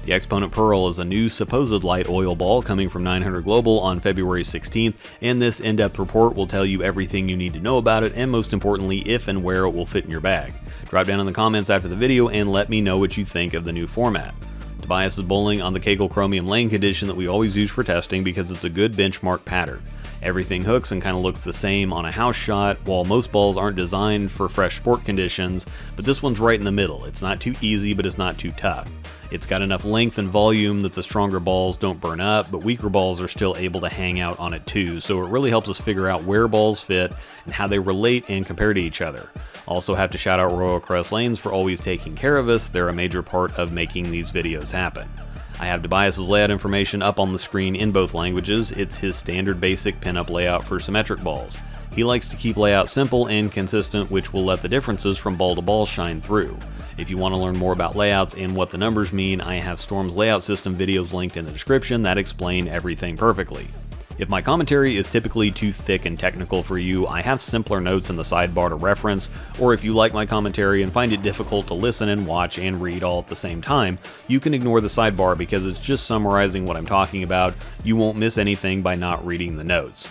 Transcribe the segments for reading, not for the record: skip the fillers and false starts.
The XPonent Pearl is a new supposed light oil ball coming from 900 Global on February 16th, and this in-depth report will tell you everything you need to know about it, and most importantly, if and where it will fit in your bag. Drop down in the comments after the video and let me know what you think of the new format. Tobias is bowling on the Kegel Chromium lane condition that we always use for testing because it's a good benchmark pattern. Everything hooks and kind of looks the same on a house shot, while most balls aren't designed for fresh sport conditions, but this one's right in the middle. It's not too easy, but it's not too tough. It's got enough length and volume that the stronger balls don't burn up, but weaker balls are still able to hang out on it too, so it really helps us figure out where balls fit and how they relate and compare to each other. Also have to shout out Royal Crest Lanes for always taking care of us. They're a major part of making these videos happen. I have Tobias's layout information up on the screen in both languages. It's his standard basic pinup layout for symmetric balls. He likes to keep layout simple and consistent, which will let the differences from ball to ball shine through. If you want to learn more about layouts and what the numbers mean, I have Storm's layout system videos linked in the description that explain everything perfectly. If my commentary is typically too thick and technical for you, I have simpler notes in the sidebar to reference, or if you like my commentary and find it difficult to listen and watch and read all at the same time, you can ignore the sidebar because it's just summarizing what I'm talking about. You won't miss anything by not reading the notes.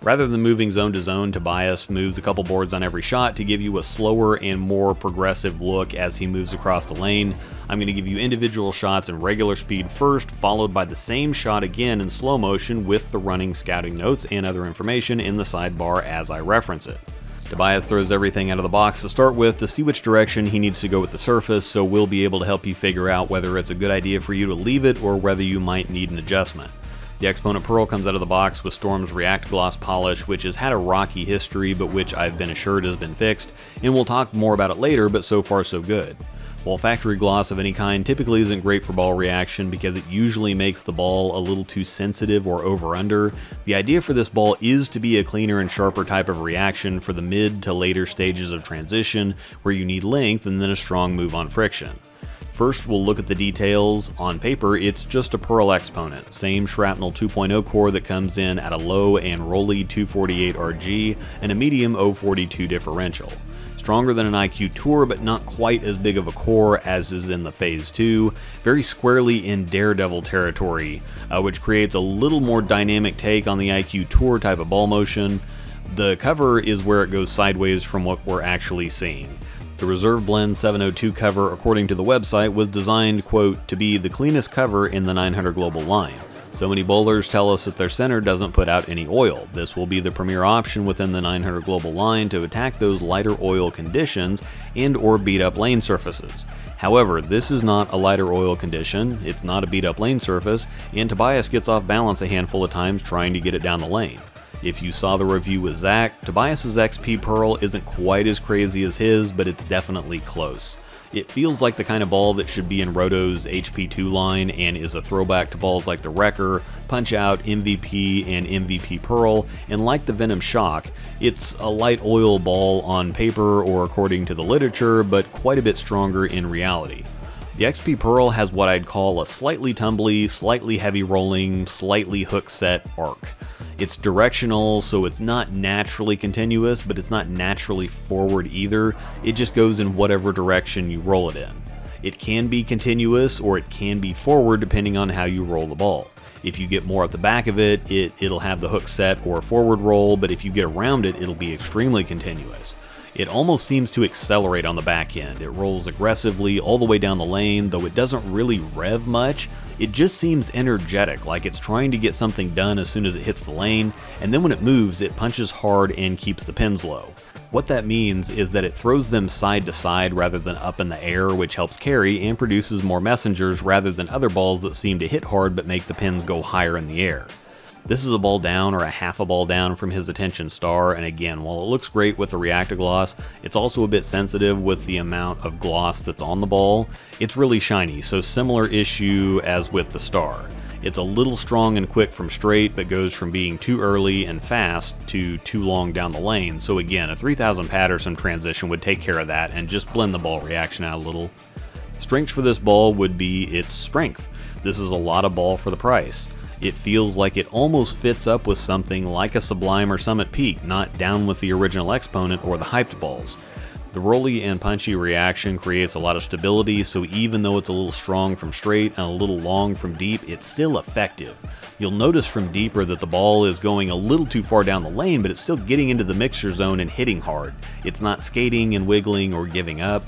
Rather than moving zone to zone, Tobias moves a couple boards on every shot to give you a slower and more progressive look as he moves across the lane. I'm going to give you individual shots in regular speed first, followed by the same shot again in slow motion with the running scouting notes and other information in the sidebar as I reference it. Tobias throws everything out of the box to start with to see which direction he needs to go with the surface, so we'll be able to help you figure out whether it's a good idea for you to leave it or whether you might need an adjustment. The XPonent Pearl comes out of the box with Storm's React Gloss polish, which has had a rocky history, but which I've been assured has been fixed, and we'll talk more about it later, but so far so good. While factory gloss of any kind typically isn't great for ball reaction because it usually makes the ball a little too sensitive or over-under, the idea for this ball is to be a cleaner and sharper type of reaction for the mid to later stages of transition where you need length and then a strong move on friction. First, we'll look at the details. On paper, it's just a Pearl XPonent, same Shrapnel 2.0 core that comes in at a low and rolly 248 RG and a medium 042 differential. Stronger than an IQ Tour, but not quite as big of a core as is in the Phase 2, very squarely in Daredevil territory, which creates a little more dynamic take on the IQ Tour type of ball motion. The cover is where it goes sideways from what we're actually seeing. The Reserve Blend 702 cover, according to the website, was designed, quote, to be the cleanest cover in the 900 Global line. So many bowlers tell us that their center doesn't put out any oil. This will be the premier option within the 900 Global line to attack those lighter oil conditions and or beat up lane surfaces. However, this is not a lighter oil condition, it's not a beat up lane surface, and Tobias gets off balance a handful of times trying to get it down the lane. If you saw the review with Zach, Tobias's XP Pearl isn't quite as crazy as his, but it's definitely close. It feels like the kind of ball that should be in Roto's HP2 line and is a throwback to balls like the Wrecker, Punch-Out, MVP, and MVP Pearl, and like the Venom Shock, it's a light oil ball on paper or according to the literature, but quite a bit stronger in reality. The XP Pearl has what I'd call a slightly tumbly, slightly heavy rolling, slightly hook set arc. It's directional, so it's not naturally continuous, but it's not naturally forward either. It just goes in whatever direction you roll it in. It can be continuous or it can be forward depending on how you roll the ball. If you get more at the back of it, it'll have the hook set or forward roll, but if you get around it, it'll be extremely continuous. It almost seems to accelerate on the back end. It rolls aggressively all the way down the lane, though it doesn't really rev much. It just seems energetic, like it's trying to get something done as soon as it hits the lane, and then when it moves, it punches hard and keeps the pins low. What that means is that it throws them side to side rather than up in the air, which helps carry and produces more messengers rather than other balls that seem to hit hard but make the pins go higher in the air. This is a ball down or a half a ball down from his Attention Star, and again, while it looks great with the Reacta Gloss, it's also a bit sensitive with the amount of gloss that's on the ball. It's really shiny, so similar issue as with the Star. It's a little strong and quick from straight, but goes from being too early and fast to too long down the lane, so again, a 3000 Patterson transition would take care of that and just blend the ball reaction out a little. Strengths for this ball would be its strength. This is a lot of ball for the price. It feels like it almost fits up with something like a Sublime or Summit Peak, not down with the original XPonent or the hyped balls. The rolly and punchy reaction creates a lot of stability, so even though it's a little strong from straight and a little long from deep, it's still effective. You'll notice from deeper that the ball is going a little too far down the lane, but it's still getting into the mixture zone and hitting hard. It's not skating and wiggling or giving up.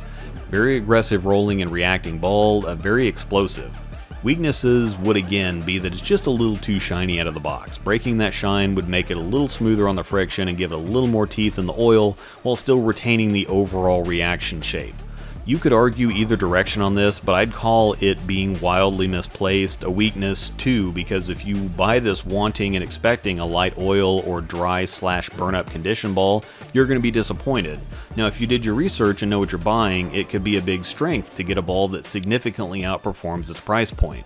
Very aggressive rolling and reacting ball, very explosive. Weaknesses would again be that it's just a little too shiny out of the box. Breaking that shine would make it a little smoother on the friction and give it a little more teeth in the oil while still retaining the overall reaction shape. You could argue either direction on this, but I'd call it being wildly misplaced a weakness too, because if you buy this wanting and expecting a light oil or dry/burn-up condition ball, you're going to be disappointed. Now, if you did your research and know what you're buying, it could be a big strength to get a ball that significantly outperforms its price point.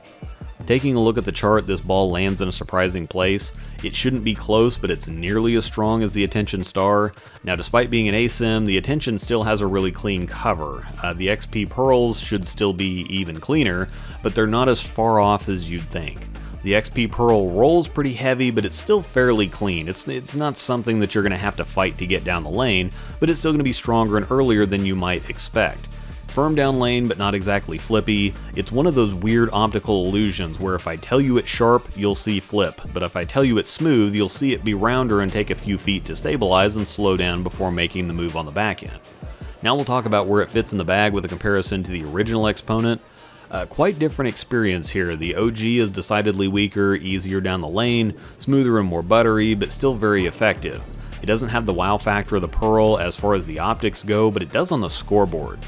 Taking a look at the chart, this ball lands in a surprising place. It shouldn't be close, but it's nearly as strong as the Attention Star. Now, despite being an ASIM, the Attention still has a really clean cover. The XP Pearls should still be even cleaner, but they're not as far off as you'd think. The XP Pearl rolls pretty heavy, but it's still fairly clean. It's not something that you're going to have to fight to get down the lane, but it's still going to be stronger and earlier than you might expect. Firm down lane, but not exactly flippy. It's one of those weird optical illusions where if I tell you it's sharp, you'll see flip, but if I tell you it's smooth, you'll see it be rounder and take a few feet to stabilize and slow down before making the move on the back end. Now we'll talk about where it fits in the bag with a comparison to the original XPonent. Quite different experience here. The OG is decidedly weaker, easier down the lane, smoother and more buttery, but still very effective. It doesn't have the wow factor of the Pearl as far as the optics go, but it does on the scoreboard.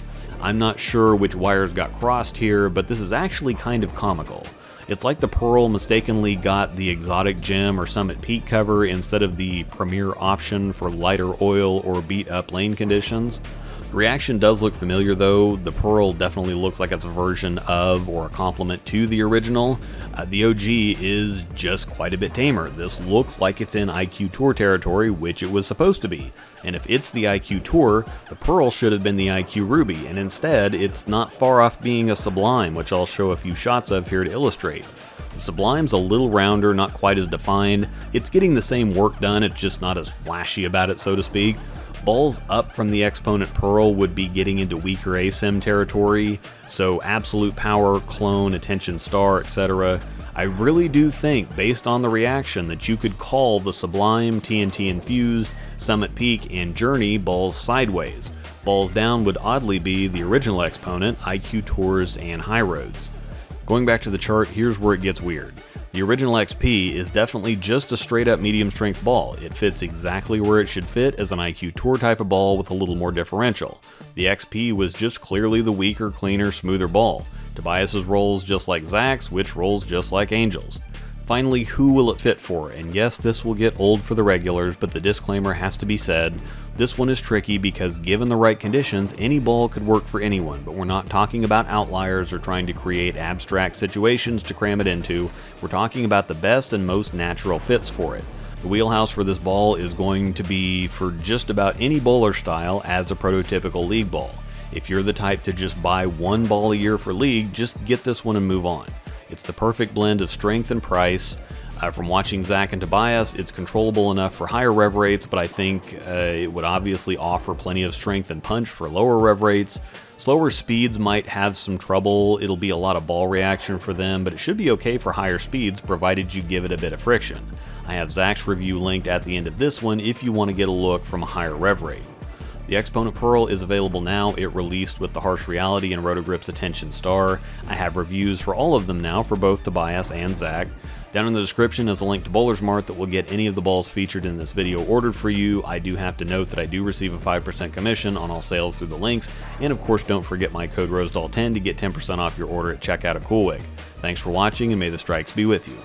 I'm not sure which wires got crossed here, but this is actually kind of comical. It's like the Pearl mistakenly got the exotic gem or Summit Peak cover instead of the premier option for lighter oil or beat up lane conditions. The reaction does look familiar though. The Pearl definitely looks like it's a version of or a complement to the original. The OG is just quite a bit tamer. This looks like it's in IQ Tour territory, which it was supposed to be. And if it's the IQ Tour, the Pearl should have been the IQ Ruby, and instead it's not far off being a Sublime, which I'll show a few shots of here to illustrate. The Sublime's a little rounder, not quite as defined. It's getting the same work done, it's just not as flashy about it, so to speak. Balls up from the XPonent Pearl would be getting into weaker ASIM territory, so absolute power, clone, Attention Star, etc. I really do think, based on the reaction, that you could call the Sublime, TNT Infused, Summit Peak, and Journey balls sideways. Balls down would oddly be the original XPonent, IQ Tours, and High Roads. Going back to the chart, here's where it gets weird. The original XP is definitely just a straight up medium strength ball. It fits exactly where it should fit as an IQ Tour type of ball with a little more differential. The XP was just clearly the weaker, cleaner, smoother ball. Tobias's rolls just like Zach's, which rolls just like Angel's. Finally, who will it fit for? And yes, this will get old for the regulars, but the disclaimer has to be said. This one is tricky because given the right conditions, any ball could work for anyone, but we're not talking about outliers or trying to create abstract situations to cram it into. We're talking about the best and most natural fits for it. The wheelhouse for this ball is going to be for just about any bowler style as a prototypical league ball. If you're the type to just buy one ball a year for league, just get this one and move on. It's the perfect blend of strength and price. From watching Zach and Tobias, it's controllable enough for higher rev rates, but I think it would obviously offer plenty of strength and punch for lower rev rates. Slower speeds might have some trouble. It'll be a lot of ball reaction for them, but it should be okay for higher speeds provided you give it a bit of friction. I have Zach's review linked at the end of this one if you want to get a look from a higher rev rate. The XPonent Pearl is available now. It released with the Harsh Reality and Rotogrip's Attention Star. I have reviews for all of them now for both Tobias and Zach. Down in the description is a link to Bowler's Mart that will get any of the balls featured in this video ordered for you. I do have to note that I do receive a 5% commission on all sales through the links, and of course don't forget my code ROSEDALL10 to get 10% off your order at checkout at CoolWick. Thanks for watching, and may the strikes be with you.